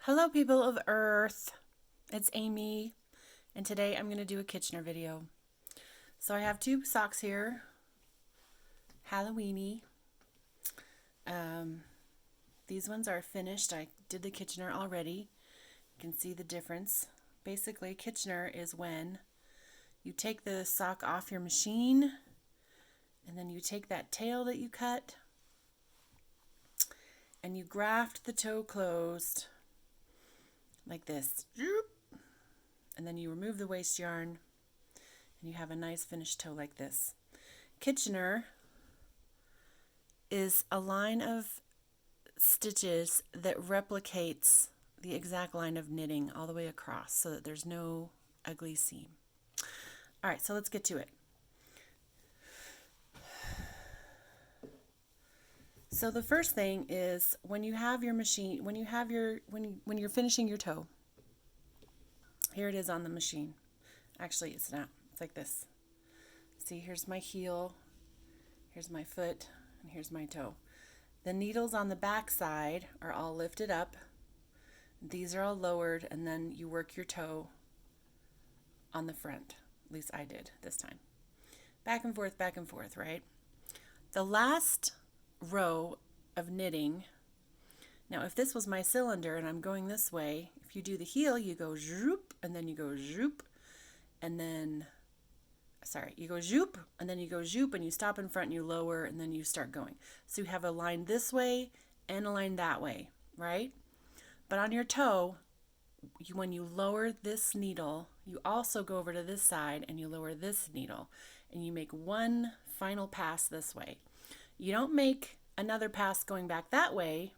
Hello, people of Earth. It's Amy, and today I'm going to do a Kitchener video. So I have two socks here, Halloweeny. Um, these ones are finished. I did the Kitchener already. You can see the difference. Basically, Kitchener is when you take the sock off your machine, and then you take that tail that you cut, and you graft the toe closed like this. And then you remove the waste yarn and you have a nice finished toe like this. Kitchener is a line of stitches that replicates the exact line of knitting all the way across so that there's no ugly seam. All right, so let's get to it. So the first thing is when you have your machine, when you're finishing your toe. Here it is on the machine. Actually, it's not. It's like this. See, here's my heel, here's my foot, and here's my toe. The needles on the back side are all lifted up. These are all lowered, and then you work your toe on the front. At least I did this time. Back and forth, right? The last row of knitting, now if this was my cylinder and I'm going this way, if you do the heel, you go zoop, and then you go zoop, and then you go zoop, and then you go zoop, and you stop in front and you lower, and then you start going. So you have a line this way and a line that way, right? But on your toe, when you lower this needle, you also go over to this side and you lower this needle, and you make one final pass this way. You don't make another pass going back that way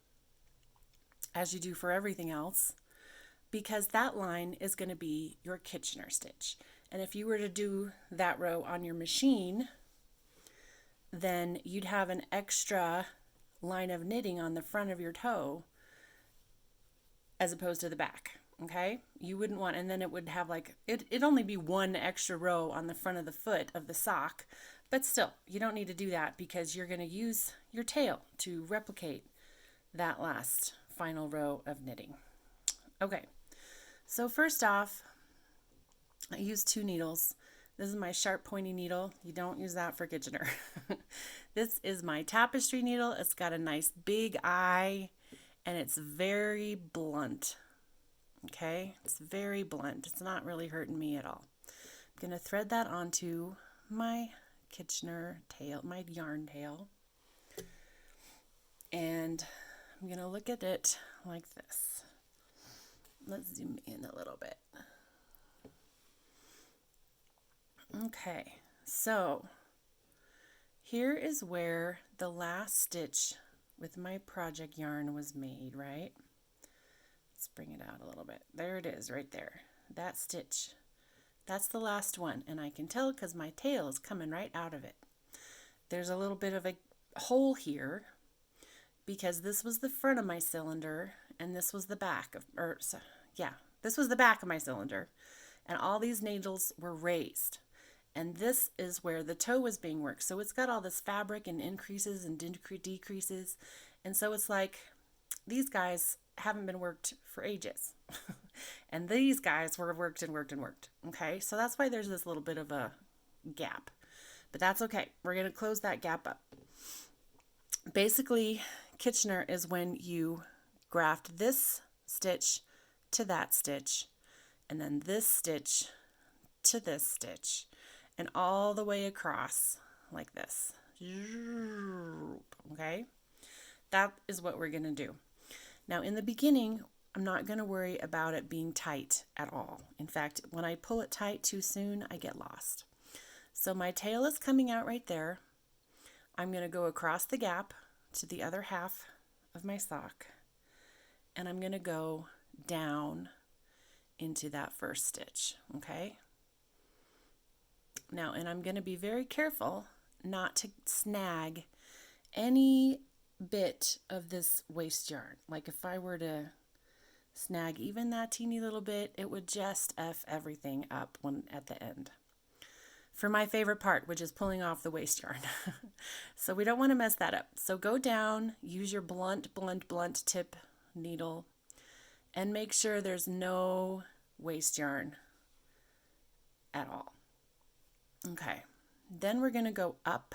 as you do for everything else, because that line is going to be your Kitchener stitch. And if you were to do that row on your machine, then you'd have an extra line of knitting on the front of your toe as opposed to the back. Okay? You wouldn't want, and then it would have like, it'd only be one extra row on the front of the foot of the sock, but still, you don't need to do that because you're going to use your tail to replicate that last final row of knitting. Okay, so first off, I use two needles. This is my sharp pointy needle. You don't use that for Kitchener. This is my tapestry needle. It's got a nice big eye and it's very blunt. Okay, it's very blunt. It's not really hurting me at all. I'm going to thread that onto my Kitchener tail, my yarn tail. And I'm going to look at it like this. Let's zoom in a little bit. Okay, so here is where the last stitch with my project yarn was made, right? Let's bring it out a little bit. There it is right there. That stitch. That's the last one, and I can tell because my tail is coming right out of it. There's a little bit of a hole here because this was the front of my cylinder and this was the back of, this was the back of my cylinder, and all these needles were raised. And this is where the toe was being worked. So it's got all this fabric and increases and decreases. And so it's like these guys haven't been worked for ages. And these guys were worked and worked and worked. Okay, so that's why there's this little bit of a gap. But that's okay. We're going to close that gap up. Basically, Kitchener is when you graft this stitch to that stitch, and then this stitch to this stitch, and all the way across like this. Okay? That is what we're going to do. Now, in the beginning, I'm not going to worry about it being tight at all. In fact, when I pull it tight too soon, I get lost. So my tail is coming out right there. I'm going to go across the gap to the other half of my sock, and I'm going to go down into that first stitch. Okay? Now, and I'm going to be very careful not to snag any bit of this waste yarn. Like if I were to snag even that teeny little bit, it would just F everything up at the end. For my favorite part, which is pulling off the waste yarn. So we don't want to mess that up. So go down, use your blunt tip needle, and make sure there's no waste yarn at all. Okay, then we're going to go up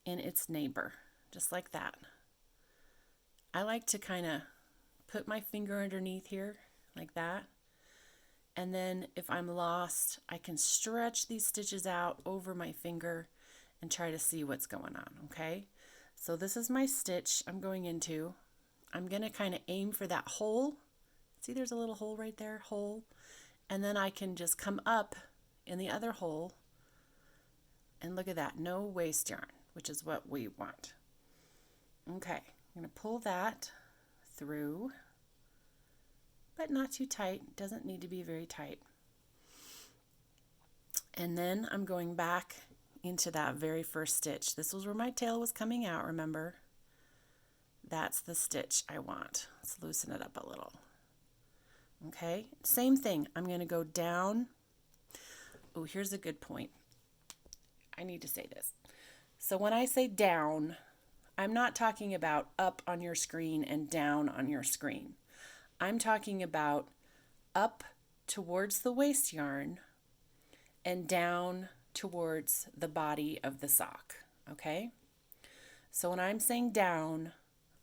in its neighbor, just like that. I like to kind of put my finger underneath here, like that. And then if I'm lost, I can stretch these stitches out over my finger and try to see what's going on, okay? So this is my stitch I'm going into. I'm going to kind of aim for that hole. See, there's a little hole right there, hole. And then I can just come up in the other hole. And look at that, no waste yarn, which is what we want. Okay, I'm going to pull that through, but not too tight. Doesn't need to be very tight. And then I'm going back into that very first stitch. This was where my tail was coming out, remember? That's the stitch I want. Let's loosen it up a little. Okay, same thing. I'm going to go down. Oh, here's a good point. I need to say this. So when I say down, I'm not talking about up on your screen and down on your screen. I'm talking about up towards the waste yarn and down towards the body of the sock, okay? So when I'm saying down,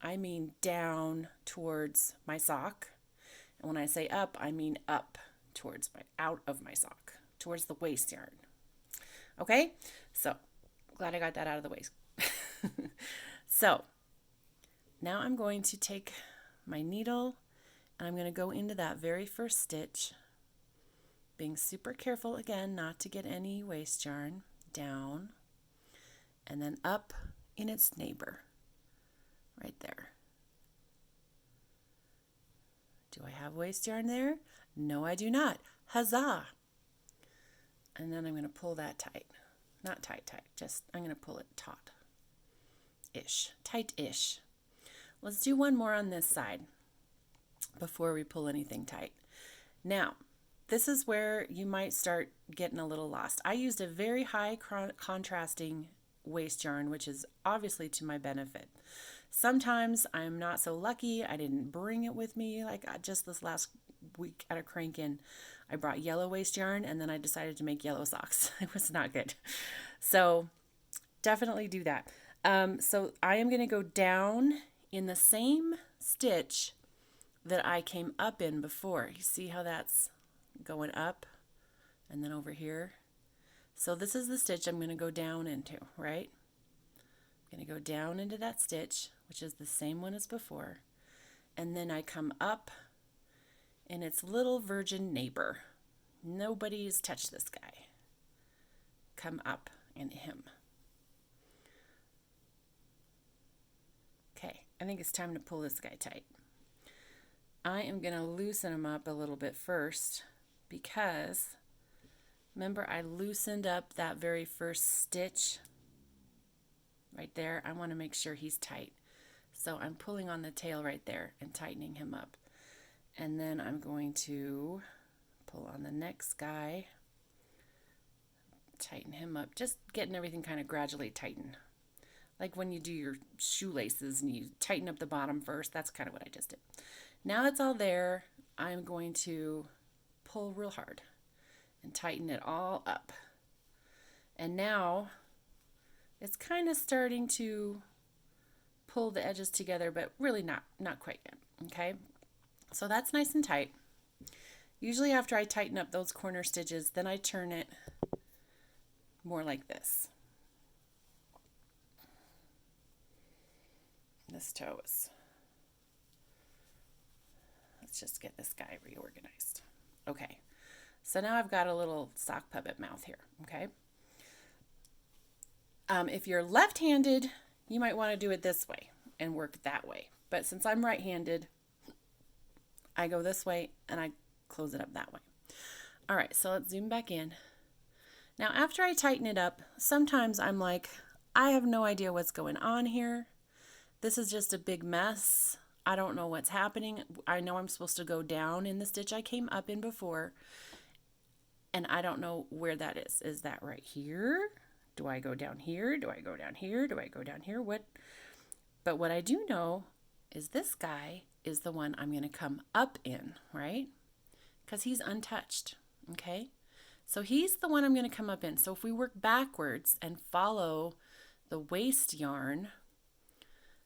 I mean down towards my sock. And when I say up, I mean up towards out of my sock, towards the waste yarn. Okay? So, glad I got that out of the way. So, now I'm going to take my needle and I'm going to go into that very first stitch, being super careful again not to get any waste yarn, down, and then up in its neighbor, right there. Do I have waste yarn there? No, I do not. Huzzah! And then I'm going to pull that tight. Not tight, just I'm going to pull it taut-ish, tight-ish. Let's do one more on this side before we pull anything tight. Now, this is where you might start getting a little lost. I used a very high contrasting waste yarn, which is obviously to my benefit. Sometimes I'm not so lucky. I didn't bring it with me. Like just this last week at a crank-in, I brought yellow waste yarn and then I decided to make yellow socks. It was not good. So definitely do that. So I am going to go down in the same stitch that I came up in before. You see how that's going up and then over here? So this is the stitch I'm going to go down into, right? I'm going to go down into that stitch, which is the same one as before. And then I come up in its little virgin neighbor. Nobody's touched this guy. Come up in him. Okay, I think it's time to pull this guy tight. I am going to loosen him up a little bit first because remember I loosened up that very first stitch right there. I want to make sure he's tight. So I'm pulling on the tail right there and tightening him up. And then I'm going to pull on the next guy, tighten him up, just getting everything kind of gradually tightened. Like when you do your shoelaces and you tighten up the bottom first, that's kind of what I just did. Now it's all there, I'm going to pull real hard and tighten it all up. And now it's kind of starting to pull the edges together, but really not quite yet, okay? So that's nice and tight. Usually after I tighten up those corner stitches, then I turn it more like this. This toe is, let's just get this guy reorganized. Okay, so now I've got a little sock puppet mouth here, okay? If you're left-handed, you might want to do it this way and work that way. But since I'm right-handed, I go this way and I close it up that way. All right, so let's zoom back in. Now, after I tighten it up, sometimes I'm like, I have no idea what's going on here. This is just a big mess. I don't know what's happening. I know I'm supposed to go down in the stitch I came up in before, and I don't know where that is. Is that right here? Do I go down here? Do I go down here? Do I go down here? What? But what I do know is this guy is the one I'm going to come up in, right? Because he's untouched, okay? So he's the one I'm going to come up in. So if we work backwards and follow the waste yarn,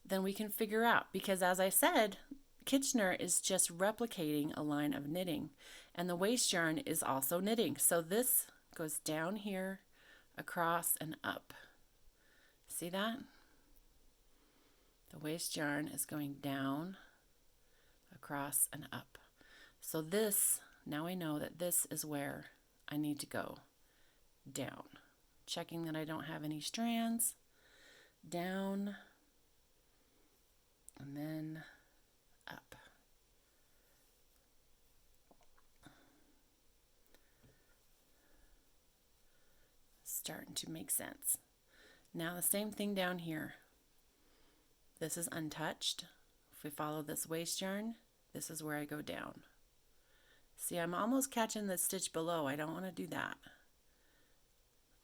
then we can figure out, because as I said, Kitchener is just replicating a line of knitting, and the waste yarn is also knitting. So this goes down here, across and up. See that? The waste yarn is going down, across and up. So this, now I know that this is where I need to go, down. Checking that I don't have any strands, down, and then up. Starting to make sense. Now the same thing down here. This is untouched. If we follow this waste yarn, this is where I go down. See, I'm almost catching the stitch below. I don't want to do that.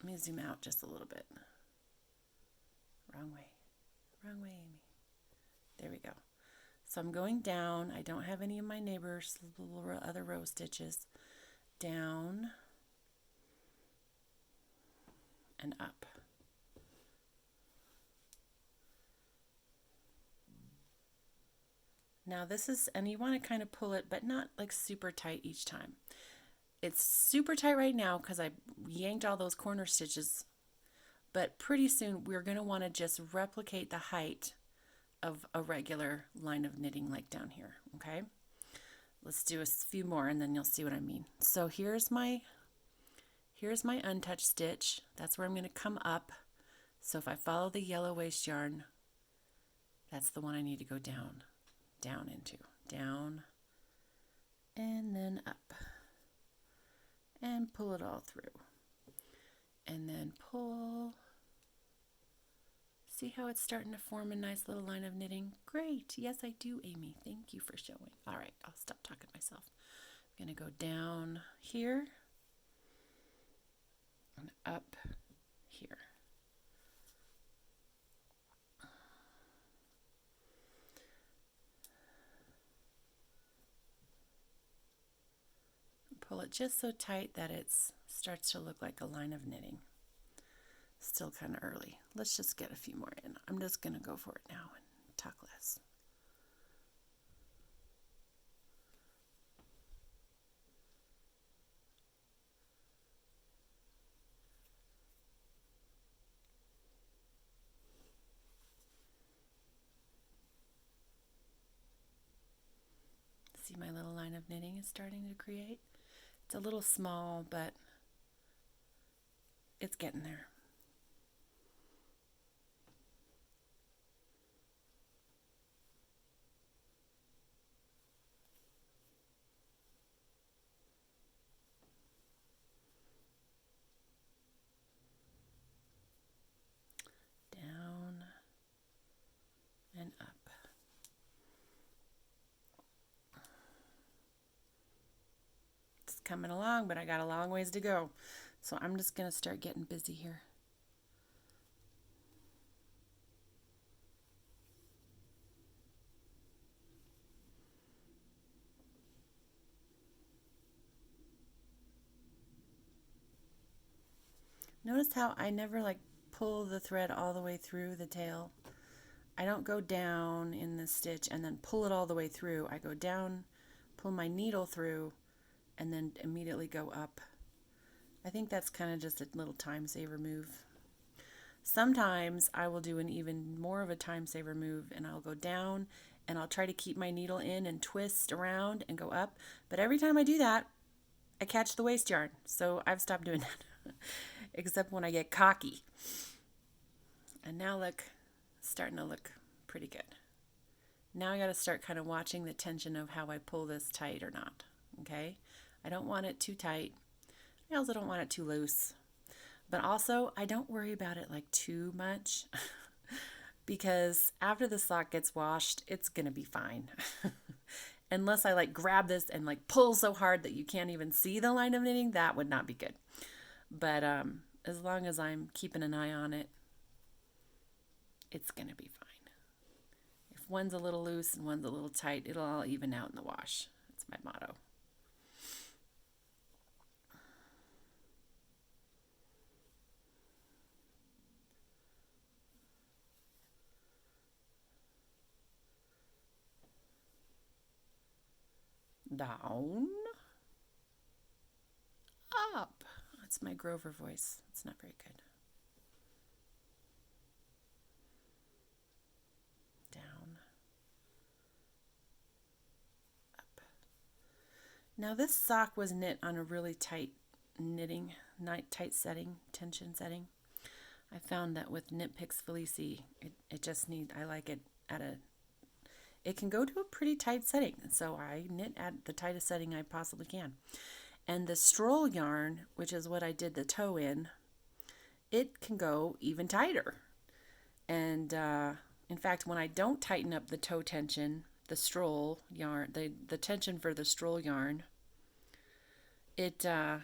Let me zoom out just a little bit. Wrong way. Wrong way, Amy. There we go. So I'm going down. I don't have any of my neighbor's little other row stitches. Down and up. Now this is, and you want to kind of pull it, but not like super tight each time. It's super tight right now because I yanked all those corner stitches, but pretty soon we're going to want to just replicate the height of a regular line of knitting like down here, okay? Let's do a few more and then you'll see what I mean. So here's my untouched stitch. That's where I'm going to come up. So if I follow the yellow waste yarn, that's the one I need to go down into. Down and then up. And pull it all through. And then pull. See how it's starting to form a nice little line of knitting? Great. Yes, I do, Amy. Thank you for showing. All right, I'll stop talking to myself. I'm going to go down here and up here. Pull it just so tight that it starts to look like a line of knitting. Still kind of early. Let's just get a few more in. I'm just going to go for it now and talk less. See, my little line of knitting is starting to create. It's a little small, but it's getting there. Down and up. It's coming along, but I got a long ways to go. So I'm just going to start getting busy here. Notice how I never like pull the thread all the way through the tail. I don't go down in the stitch and then pull it all the way through. I go down, pull my needle through, and then immediately go up. I think that's kind of just a little time saver move. Sometimes I will do an even more of a time saver move and I'll go down and I'll try to keep my needle in and twist around and go up. But every time I do that, I catch the waste yarn. So I've stopped doing that, except when I get cocky. And now look, it's starting to look pretty good. Now I got to start kind of watching the tension of how I pull this tight or not. Okay? I don't want it too tight. I also don't want it too loose. But also, I don't worry about it like too much because after the sock gets washed, it's going to be fine. Unless I like grab this and like pull so hard that you can't even see the line of knitting, that would not be good. But as long as I'm keeping an eye on it, it's going to be fine. If if one's a little loose and one's a little tight, it'll all even out in the wash. That's my motto. Down, up. That's my Grover voice. It's not very good. Down, up. Now this sock was knit on a really tight knitting, tight setting, tension setting. I found that with Knit Picks Felici, it just needs, I like it at a, it can go to a pretty tight setting. So I knit at the tightest setting I possibly can. And the stroll yarn, which is what I did the toe in, it can go even tighter. And in fact, when I don't tighten up the toe tension, the stroll yarn, the tension for the stroll yarn, it, what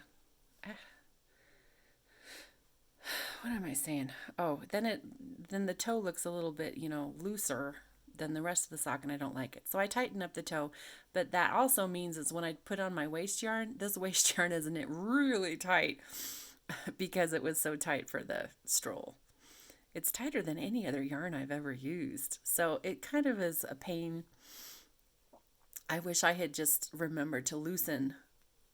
am I saying? Oh, then the toe looks a little bit, looser than the rest of the sock, and I don't like it. So I tighten up the toe, but that also means is when I put on my waist yarn, this waist yarn is knit really tight because it was so tight for the stroll. It's tighter than any other yarn I've ever used. So it kind of is a pain. I wish I had just remembered to loosen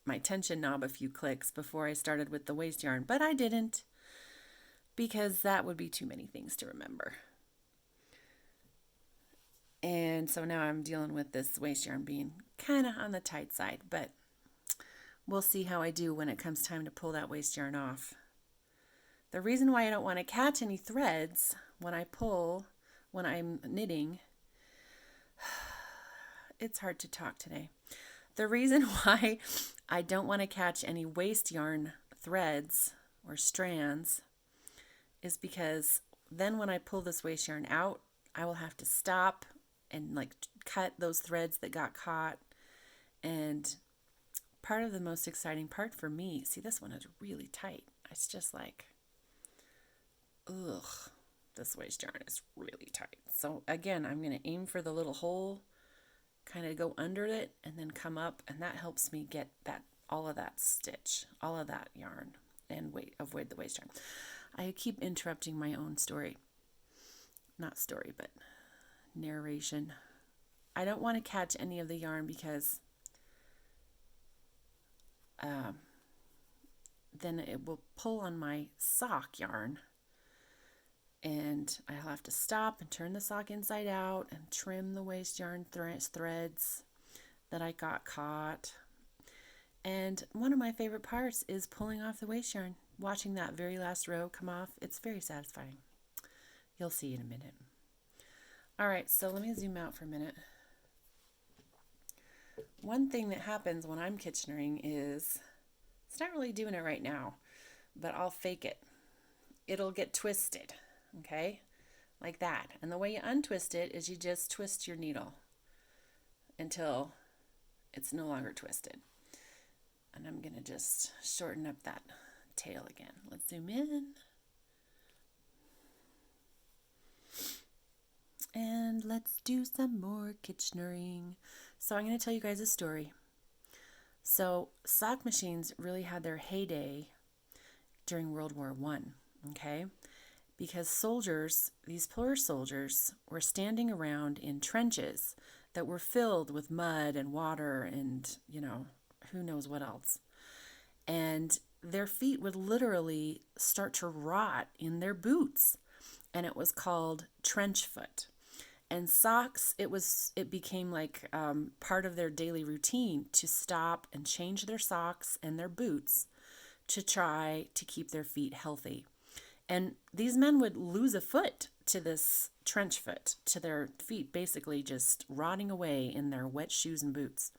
my tension knob a few clicks before I started with the waist yarn, but I didn't, because that would be too many things to remember. And so now I'm dealing with this waist yarn being kind of on the tight side, but we'll see how I do when it comes time to pull that waist yarn off. The reason why I don't want to catch any threads when I'm knitting, it's hard to talk today. The reason why I don't want to catch any waist yarn threads or strands is because then when I pull this waist yarn out, I will have to stop and cut those threads that got caught. And part of the most exciting part for me, see, this one is really tight. It's just like, ugh, this waist yarn is really tight. So again, I'm going to aim for the little hole, kind of go under it and then come up, and that helps me get all of that stitch, all of that yarn, and avoid the waist yarn. I keep interrupting my own story. Not story, but narration. I don't want to catch any of the yarn because then it will pull on my sock yarn, and I'll have to stop and turn the sock inside out and trim the waist yarn threads that I got caught. And one of my favorite parts is pulling off the waist yarn, watching that very last row come off. It's very satisfying. You'll see in a minute. All right, so let me zoom out for a minute. One thing that happens when I'm Kitchenering is, it's not really doing it right now, but I'll fake it. It'll get twisted, okay? Like that. And the way you untwist it is you just twist your needle until it's no longer twisted. And I'm going to just shorten up that tail again. Let's zoom in. And let's do some more Kitchenering. So I'm going to tell you guys a story. So sock machines really had their heyday during World War I, okay? Because soldiers, these poor soldiers, were standing around in trenches that were filled with mud and water and, who knows what else. And their feet would literally start to rot in their boots. And it was called trench foot. And socks, it became like part of their daily routine to stop and change their socks and their boots to try to keep their feet healthy. And these men would lose a foot to this trench foot, to their feet basically just rotting away in their wet shoes and boots.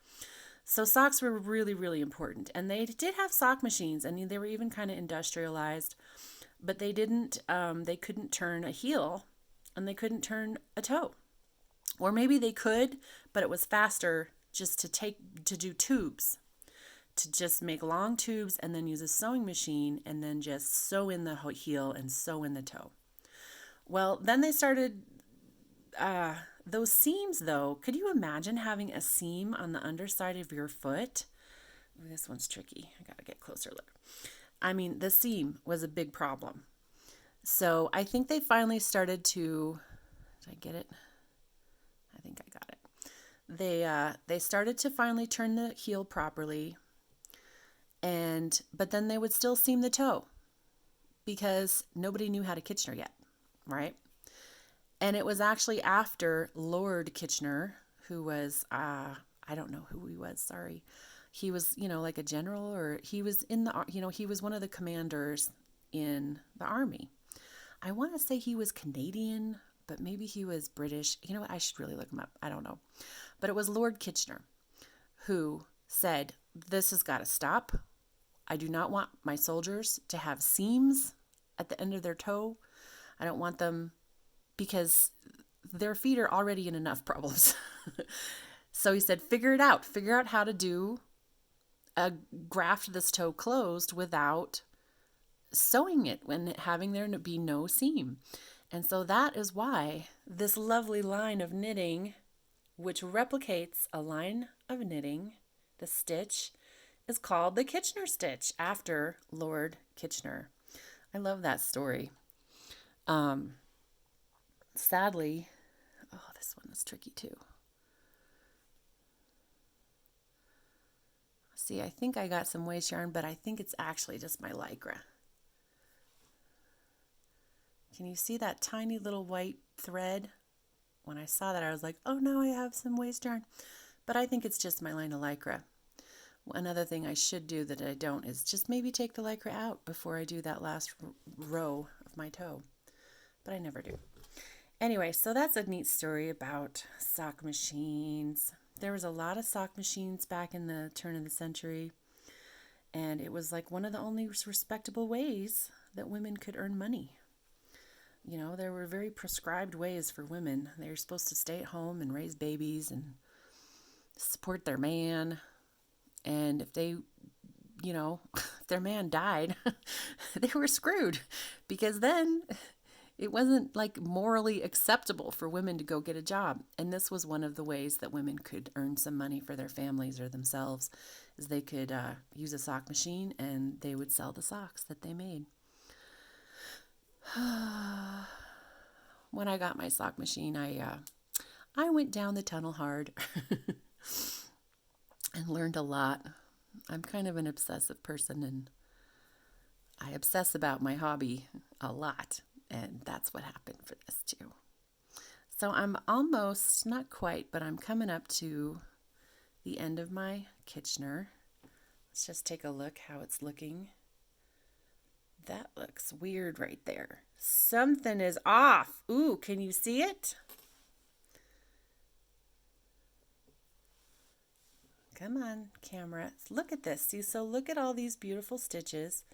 So socks were really, really important. And they did have sock machines, and they were even kind of industrialized, but they couldn't turn a heel and they couldn't turn a toe. Or maybe they could, but it was faster just to do tubes, to just make long tubes and then use a sewing machine and then just sew in the heel and sew in the toe. Well, then they started Those seams, though, could you imagine having a seam on the underside of your foot? Ooh, this one's tricky. I gotta get closer look. I mean, the seam was a big problem. So I think they finally started to, did I get it? I think I got it. They started to finally turn the heel properly, but then they would still seam the toe because nobody knew how to Kitchener yet, right? And it was actually after Lord Kitchener, who was I don't know who he was, sorry. He was, like a general, or he was in the, he was one of the commanders in the army. I want to say he was Canadian, but maybe he was British. You know what? I should really look him up. I don't know. But it was Lord Kitchener who said, this has got to stop. I do not want my soldiers to have seams at the end of their toe. I don't want them, because their feet are already in enough problems. So he said, figure it out. Figure out how to graft this toe closed without sewing it and having there be no seam. And so that is why this lovely line of knitting, which replicates a line of knitting, the stitch, is called the Kitchener stitch after Lord Kitchener. I love that story. Sadly, this one is tricky too. See, I think I got some waste yarn, but I think it's actually just my Lycra. Can you see that tiny little white thread? When I saw that, I was like, oh no, I have some waste yarn. But I think it's just my line of Lycra. Another thing I should do that I don't is just maybe take the Lycra out before I do that last row of my toe. But I never do. Anyway, so that's a neat story about sock machines. There was a lot of sock machines back in the turn of the century, and it was like one of the only respectable ways that women could earn money. There were very prescribed ways for women. They were supposed to stay at home and raise babies and support their man. And if they, if their man died, they were screwed, because then it wasn't like morally acceptable for women to go get a job. And this was one of the ways that women could earn some money for their families or themselves, is they could use a sock machine and they would sell the socks that they made. When I got my sock machine, I went down the tunnel hard and learned a lot. I'm kind of an obsessive person, and I obsess about my hobby a lot. And that's what happened for this too. So I'm almost, not quite, but I'm coming up to the end of my Kitchener. Let's just take a look how it's looking. That looks weird right there. Something is off. Ooh, can you see it? Come on, camera. Look at this. See, so look at all these beautiful stitches.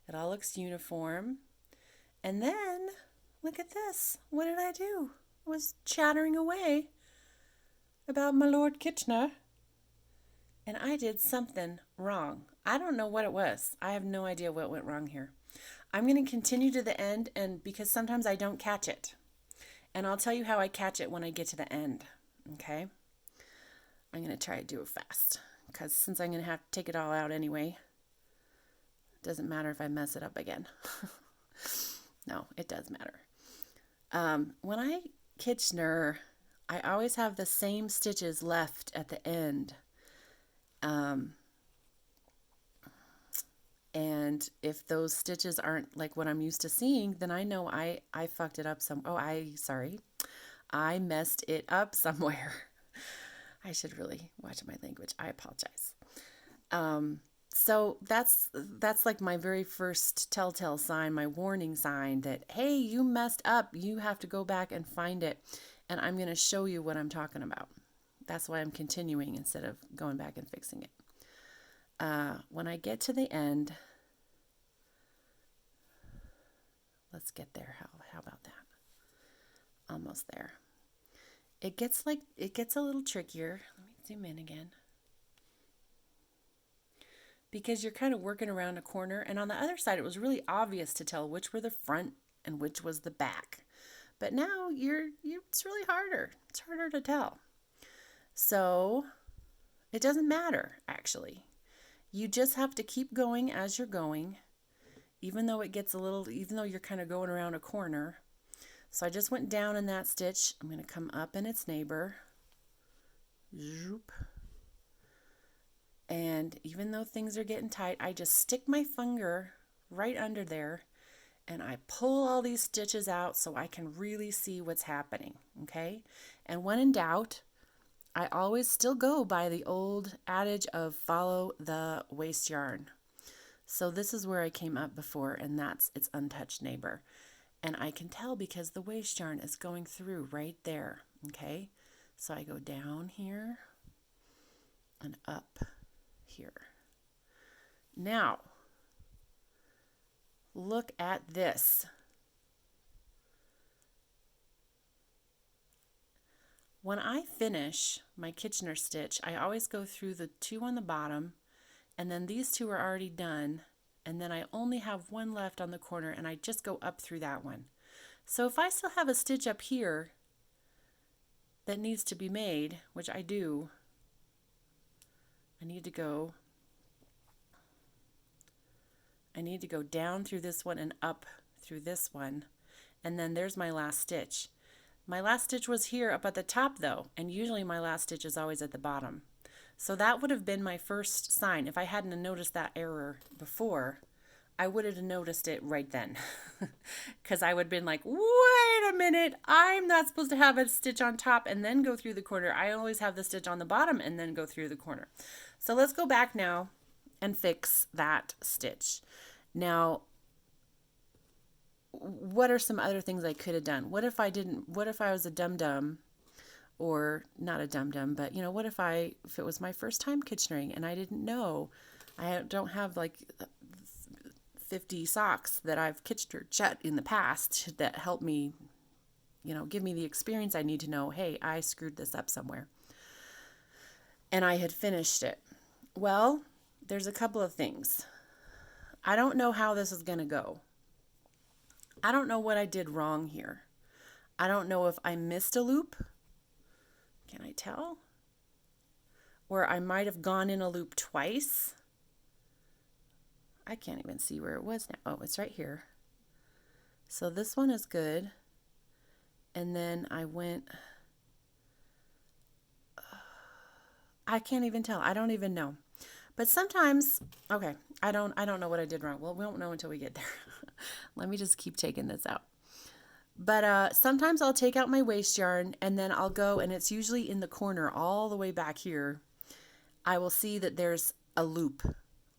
It all looks uniform. And then, look at this. What did I do? I was chattering away about my Lord Kitchener, and I did something wrong. I don't know what it was. I have no idea what went wrong here. I'm going to continue to the end, and because sometimes I don't catch it. And I'll tell you how I catch it when I get to the end, okay? I'm going to try to do it fast, because since I'm going to have to take it all out anyway, it doesn't matter if I mess it up again. No, it does matter. When I Kitchener, I always have the same stitches left at the end. And if those stitches aren't like what I'm used to seeing, then I know I fucked it up I messed it up somewhere. I should really watch my language. I apologize. So that's like my very first telltale sign, my warning sign that, hey, you messed up. You have to go back and find it. And I'm going to show you what I'm talking about. That's why I'm continuing instead of going back and fixing it. When I get to the end, let's get there. How about that? Almost there. It gets a little trickier. Let me zoom in again. Because you're kind of working around a corner, and on the other side it was really obvious to tell which were the front and which was the back. But now it's really harder. It's harder to tell. So it doesn't matter, actually. You just have to keep going as you're going, even though you're kind of going around a corner. So I just went down in that stitch. I'm going to come up in its neighbor. Zoop. And even though things are getting tight, I just stick my finger right under there and I pull all these stitches out so I can really see what's happening, okay? And when in doubt, I always still go by the old adage of follow the waste yarn. So this is where I came up before, and that's its untouched neighbor. And I can tell because the waste yarn is going through right there, okay? So I go down here and up here. Now, look at this. When I finish my Kitchener stitch, I always go through the two on the bottom, and then these two are already done, and then I only have one left on the corner, and I just go up through that one. So if I still have a stitch up here that needs to be made, which I do, I need to go down through this one and up through this one, and then there's my last stitch. My last stitch was here up at the top though, and usually my last stitch is always at the bottom. So that would have been my first sign. If I hadn't noticed that error before, I would have noticed it right then. Because I would have been like, wait a minute, I'm not supposed to have a stitch on top and then go through the corner. I always have the stitch on the bottom and then go through the corner. So let's go back now and fix that stitch. Now, what are some other things I could have done? What if I was a dum-dum, or not a dum-dum, but what if it was my first time Kitchenering and I didn't know, I don't have like 50 socks that I've Kitchenered shut in the past that help me, give me the experience I need to know, hey, I screwed this up somewhere. And I had finished it. Well, there's a couple of things. I don't know how this is going to go. I don't know what I did wrong here. I don't know if I missed a loop. Can I tell? Or I might have gone in a loop twice. I can't even see where it was now. Oh, it's right here. So this one is good. And then I went, I can't even tell. I don't even know. But sometimes, okay, I don't know what I did wrong. Well, we won't know until we get there. Let me just keep taking this out. But sometimes I'll take out my waste yarn and then I'll go, and it's usually in the corner all the way back here. I will see that there's a loop,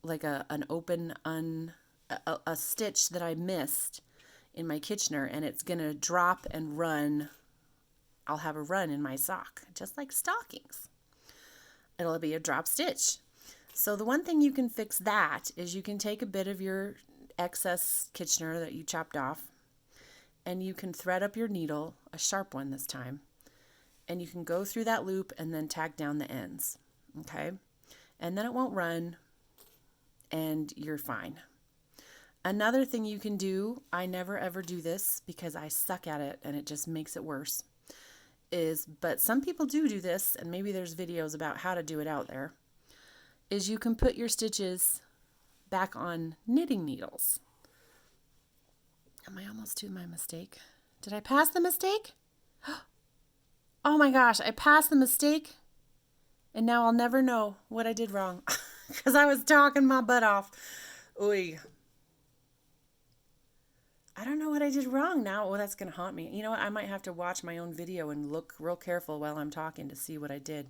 like an open, a stitch that I missed in my Kitchener, and it's going to drop and run. I'll have a run in my sock, just like stockings. It'll be a drop stitch. So the one thing you can fix that is you can take a bit of your excess Kitchener that you chopped off, and you can thread up your needle, a sharp one this time, and you can go through that loop and then tack down the ends, okay? And then it won't run, and you're fine. Another thing you can do, I never ever do this because I suck at it and it just makes it worse, but some people do this, and maybe there's videos about how to do it out there, is you can put your stitches back on knitting needles. Am I almost to my mistake? Did I pass the mistake? Oh my gosh, I passed the mistake, and now I'll never know what I did wrong because I was talking my butt off. Oy. I don't know what I did wrong now. Well, that's going to haunt me. You know what? I might have to watch my own video and look real careful while I'm talking to see what I did.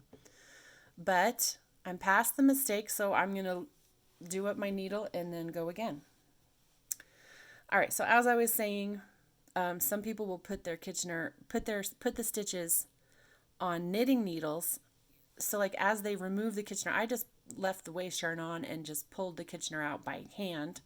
But I'm past the mistake, so I'm going to do up my needle and then go again. All right, so as I was saying, some people will put their Kitchener, put the stitches on knitting needles. So like as they remove the Kitchener, I just left the waste yarn on and just pulled the Kitchener out by hand.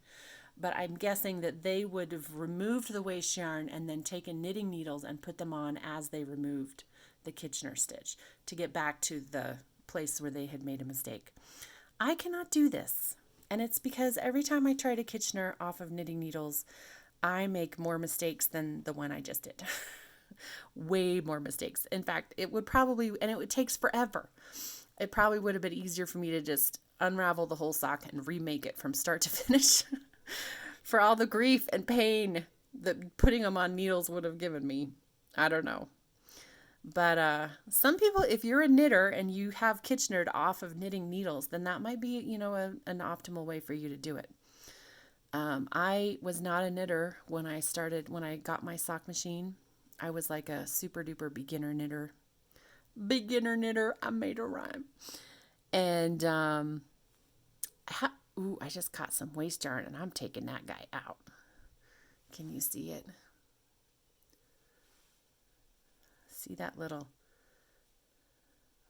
But I'm guessing that they would have removed the waste yarn and then taken knitting needles and put them on as they removed the Kitchener stitch to get back to the place where they had made a mistake. I cannot do this. And it's because every time I try to Kitchener off of knitting needles, I make more mistakes than the one I just did. Way more mistakes. In fact, it would probably, and it takes forever. It probably would have been easier for me to just unravel the whole sock and remake it from start to finish for all the grief and pain that putting them on needles would have given me. I don't know. But some people, if you're a knitter and you have Kitchenered off of knitting needles, then that might be, an optimal way for you to do it. I was not a knitter when I got my sock machine. I was like a super duper beginner knitter. Beginner knitter. I made a rhyme. And, I just caught some waste yarn and I'm taking that guy out. Can you see it? See that little,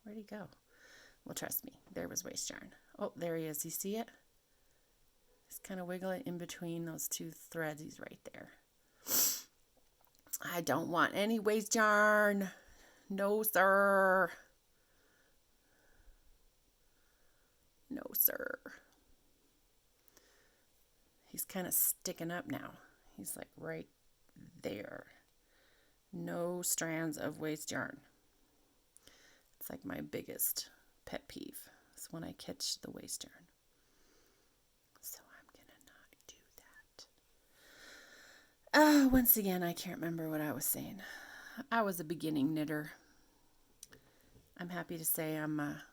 where'd he go? Well, trust me, there was waste yarn. Oh, there he is. You see it? He's kind of wiggling in between those two threads. He's right there. I don't want any waste yarn. No, sir. No, sir. He's kind of sticking up now. He's like right there. No strands of waste yarn. It's like my biggest pet peeve is when I catch the waste yarn. So I'm going to not do that. Once again, I can't remember what I was saying. I was a beginning knitter. I'm happy to say I'm a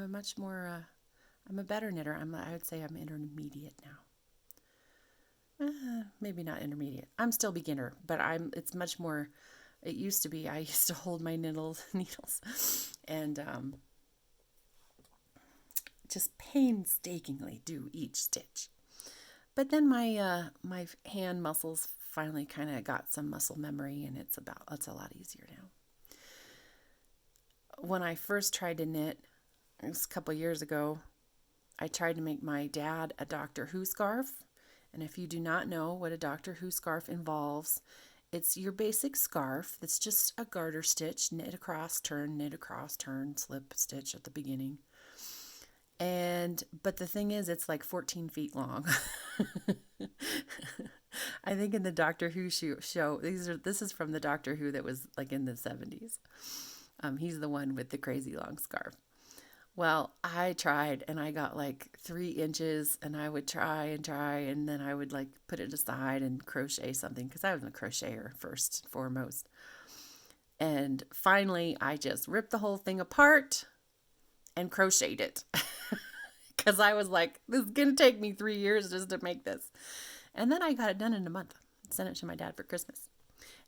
much more, I'm a better knitter. I would say I'm intermediate now. Maybe not intermediate. I'm still beginner, but it's much more, it used to be, I used to hold my needles and just painstakingly do each stitch. But then my hand muscles finally kind of got some muscle memory, and it's a lot easier now. When I first tried to knit, it was a couple years ago, I tried to make my dad a Doctor Who scarf. And if you do not know what a Doctor Who scarf involves, it's your basic scarf that's just a garter stitch, knit across, turn, slip stitch at the beginning. But the thing is, it's like 14 feet long. I think in the Doctor Who show, this is from the Doctor Who that was like in the 70s. He's the one with the crazy long scarf. Well, I tried and I got like 3 inches, and I would try, and then I would like put it aside and crochet something because I was a crocheter first and foremost. And finally, I just ripped the whole thing apart and crocheted it because I was like, this is going to take me 3 years just to make this. And then I got it done in a month. Sent it to my dad for Christmas,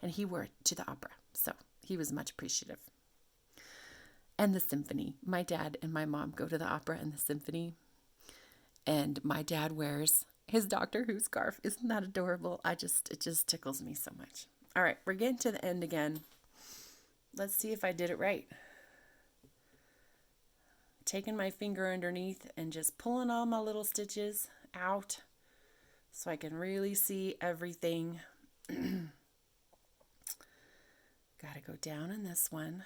and he wore it to the opera. So he was much appreciative. And the symphony. My dad and my mom go to the opera and the symphony. And my dad wears his Doctor Who scarf. Isn't that adorable? It just tickles me so much. All right, we're getting to the end again. Let's see if I did it right. Taking my finger underneath and just pulling all my little stitches out so I can really see everything. Got to go down in this one.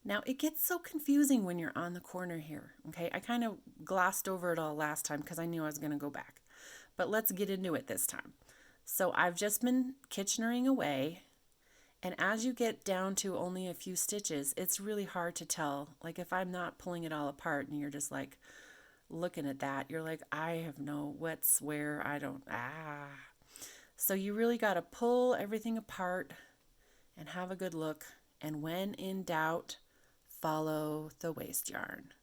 Now, it gets so confusing when you're on the corner here, okay? I kind of glossed over it all last time because I knew I was going to go back. But let's get into it this time. So I've just been Kitchenering away, and as you get down to only a few stitches, it's really hard to tell. Like if I'm not pulling it all apart and you're just like looking at that, you're like, I have no what's where, So you really got to pull everything apart and have a good look. And when in doubt, follow the waste yarn.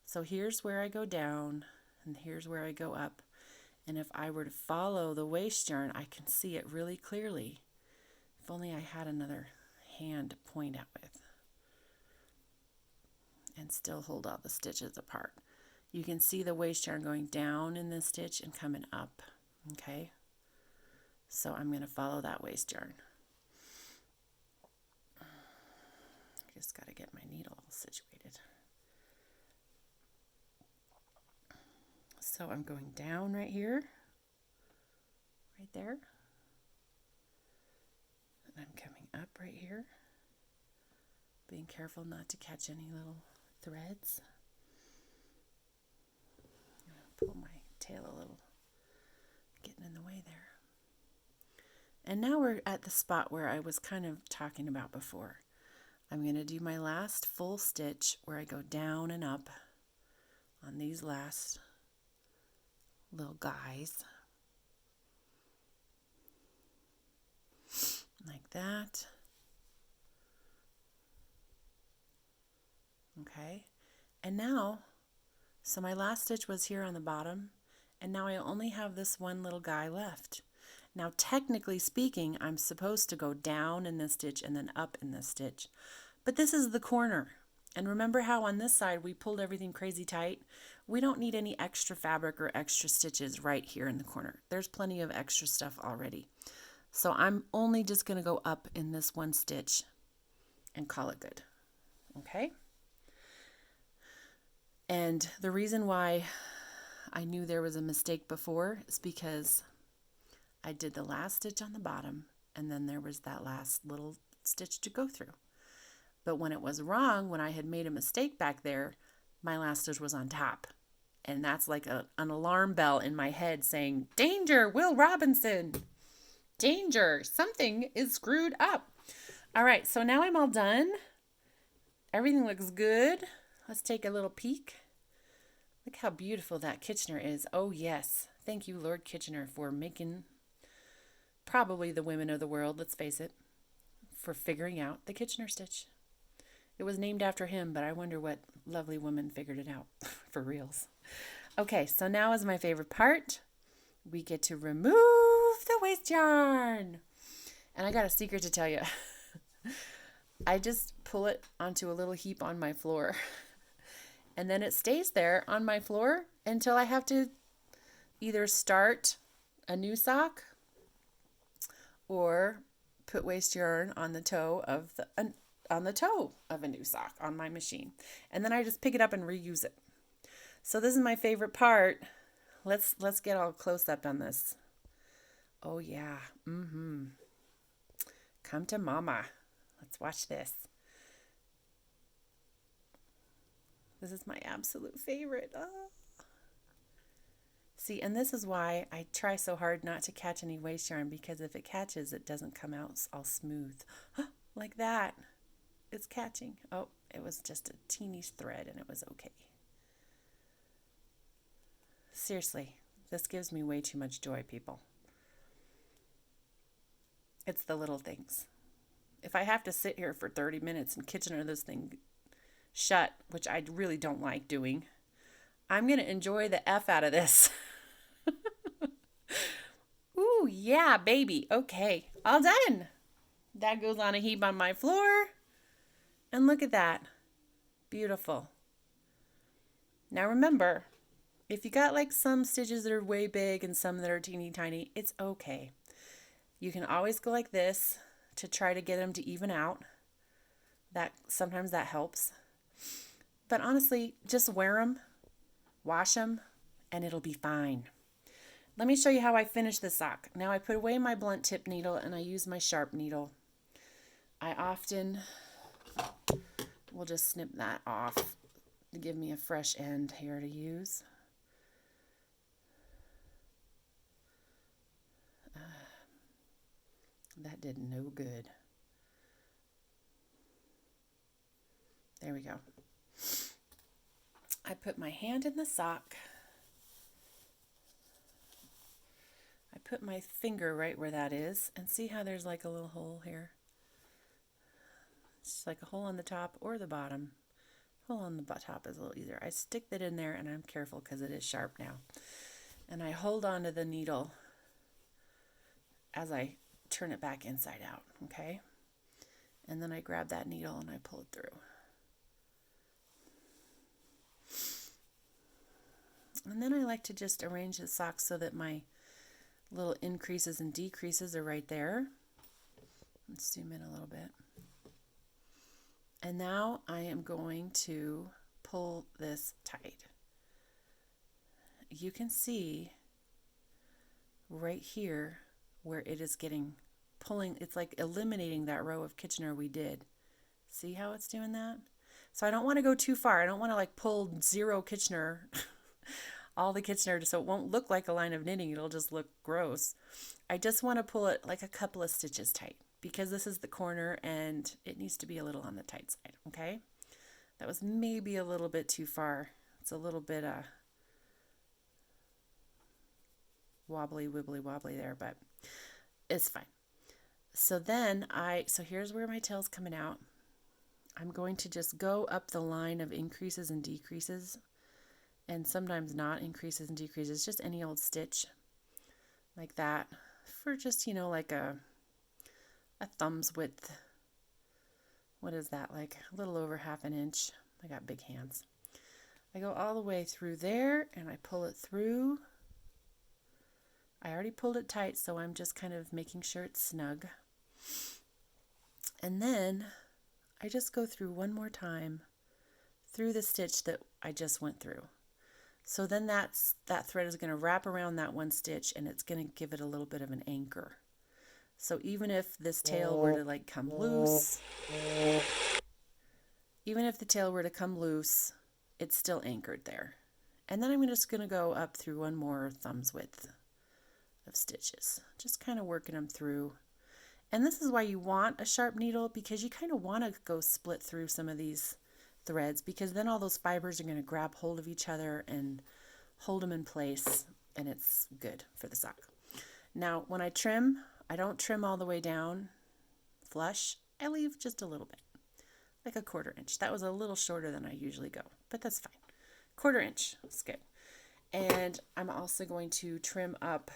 So here's where I go down and here's where I go up. And if I were to follow the waste yarn, I can see it really clearly. If only I had another hand to point out with. And still hold all the stitches apart. You can see the waste yarn going down in this stitch and coming up. Okay? So I'm going to follow that waste yarn. Just got to get my needle all situated. So I'm going down right here, right there, and I'm coming up right here, being careful not to catch any little threads. I'm going to pull my tail a little, getting in the way there. And now we're at the spot where I was kind of talking about before. I'm going to do my last full stitch where I go down and up on these last little guys. Like that. Okay. And now, so my last stitch was here on the bottom, and now I only have this one little guy left. Now, technically speaking, I'm supposed to go down in this stitch and then up in this stitch. But this is the corner. And remember how on this side we pulled everything crazy tight? We don't need any extra fabric or extra stitches right here in the corner. There's plenty of extra stuff already. So I'm only just going to go up in this one stitch and call it good. Okay? And the reason why I knew there was a mistake before is because I did the last stitch on the bottom, and then there was that last little stitch to go through. But when it was wrong, when I had made a mistake back there, my last stitch was on top. And that's like an alarm bell in my head saying, danger, Will Robinson, danger, something is screwed up. All right, so now I'm all done. Everything looks good. Let's take a little peek. Look how beautiful that Kitchener is. Oh yes, thank you, Lord Kitchener, for making probably the women of the world, let's face it, for figuring out the Kitchener stitch. It was named after him, but I wonder what lovely woman figured it out for reals. Okay, so now is my favorite part. We get to remove the waste yarn. And I got a secret to tell you. I just pull it onto a little heap on my floor. And then it stays there on my floor until I have to either start a new sock or put waste yarn on the toe of a new sock on my machine. And then I just pick it up and reuse it. So this is my favorite part. Let's get all close up on this. Oh yeah. Come to mama. Let's watch this. This is my absolute favorite. Oh. See, and this is why I try so hard not to catch any waste yarn, because if it catches, it doesn't come out all smooth. Like that. It's catching. Oh, it was just a teeny thread and it was okay. Seriously, this gives me way too much joy, people. It's the little things. If I have to sit here for 30 minutes and Kitchener this thing shut, which I really don't like doing, I'm going to enjoy the F out of this. Ooh, yeah, baby. Okay, all done. That goes on a heap on my floor. And look at that. Beautiful. Now remember, if you got like some stitches that are way big and some that are teeny tiny, it's okay. You can always go like this to try to get them to even out. Sometimes that helps. But honestly, just wear them, wash them, and it'll be fine. Let me show you how I finish the sock. Now I put away my blunt tip needle and I use my sharp needle. I often will just snip that off to give me a fresh end here to use. That did no good. There we go. I put my hand in the sock. I put my finger right where that is, and see how there's like a little hole here? It's just like a hole on the top or the bottom. Hole on the top is a little easier. I stick that in there, and I'm careful because it is sharp now. And I hold on to the needle as I turn it back inside out, okay? And then I grab that needle and I pull it through. And then I like to just arrange the socks so that my little increases and decreases are right there. Let's zoom in a little bit. And now I am going to pull this tight. You can see right here where it is pulling, it's like eliminating that row of Kitchener we did. See how it's doing that? So I don't want to go too far. I don't want to like pull zero Kitchener, all the Kitchener, so it won't look like a line of knitting. It'll just look gross. I just want to pull it like a couple of stitches tight because this is the corner and it needs to be a little on the tight side, okay? That was maybe a little bit too far. It's a little bit wobbly, wibbly, wobbly there, but it's fine. So then so here's where my tail's coming out. I'm going to just go up the line of increases and decreases, and sometimes not increases and decreases, just any old stitch like that for just, like a thumb's width. What is that, like a little over half an inch? I got big hands. I go all the way through there and I pull it through. I already pulled it tight, so I'm just kind of making sure it's snug. And then I just go through one more time through the stitch that I just went through. So then that thread is going to wrap around that one stitch and it's going to give it a little bit of an anchor. So even if this tail were to like come loose, it's still anchored there. And then I'm just going to go up through one more thumb's width of stitches, just kind of working them through. And this is why you want a sharp needle, because you kind of want to go split through some of these threads, because then all those fibers are going to grab hold of each other and hold them in place, and it's good for the sock. Now when I trim, I don't trim all the way down flush. I leave just a little bit, like a 1/4 inch. That was a little shorter than I usually go, but that's fine. 1/4 inch, that's good. And I'm also going to trim up.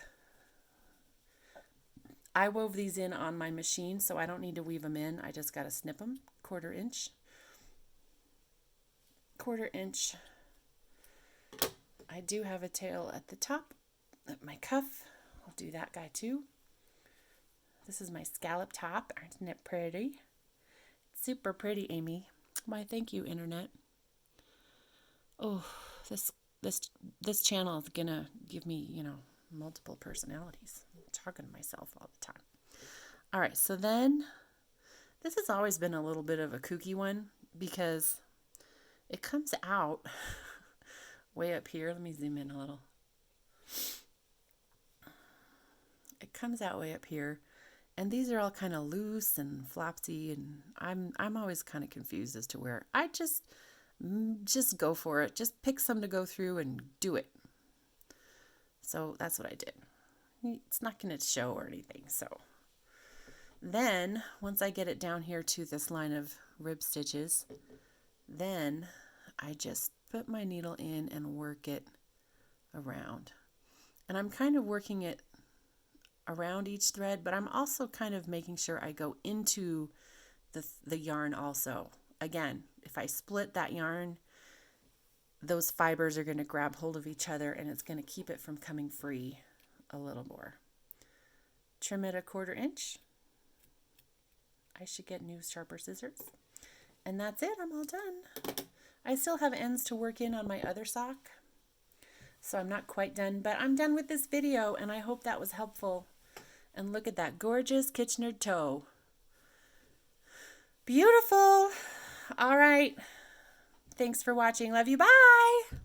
I wove these in on my machine, so I don't need to weave them in. I just got to snip them, 1/4 inch. 1/4 inch. I do have a tail at the top, at my cuff. I'll do that guy too. This is my scallop top. Isn't it pretty? Super pretty, Amy. Why, thank you, Internet. Oh, this channel is gonna give me, multiple personalities. I'm talking to myself all the time. All right, so then this has always been a little bit of a kooky one because it comes out way up here. Let me zoom in a little. It comes out way up here, and these are all kind of loose and flopsy, and I'm always kind of confused as to where. I just go for it. Just pick some to go through and do it. So that's what I did. It's not going to show or anything. So then once I get it down here to this line of rib stitches, then I just put my needle in and work it around. And I'm kind of working it around each thread, but I'm also kind of making sure I go into the yarn also. Again, if I split that yarn, those fibers are going to grab hold of each other and it's going to keep it from coming free a little more. Trim it a 1/4 inch. I should get new sharper scissors. And that's it. I'm all done. I still have ends to work in on my other sock, so I'm not quite done, but I'm done with this video, and I hope that was helpful. And look at that gorgeous Kitchener toe. Beautiful. All right. Thanks for watching. Love you. Bye.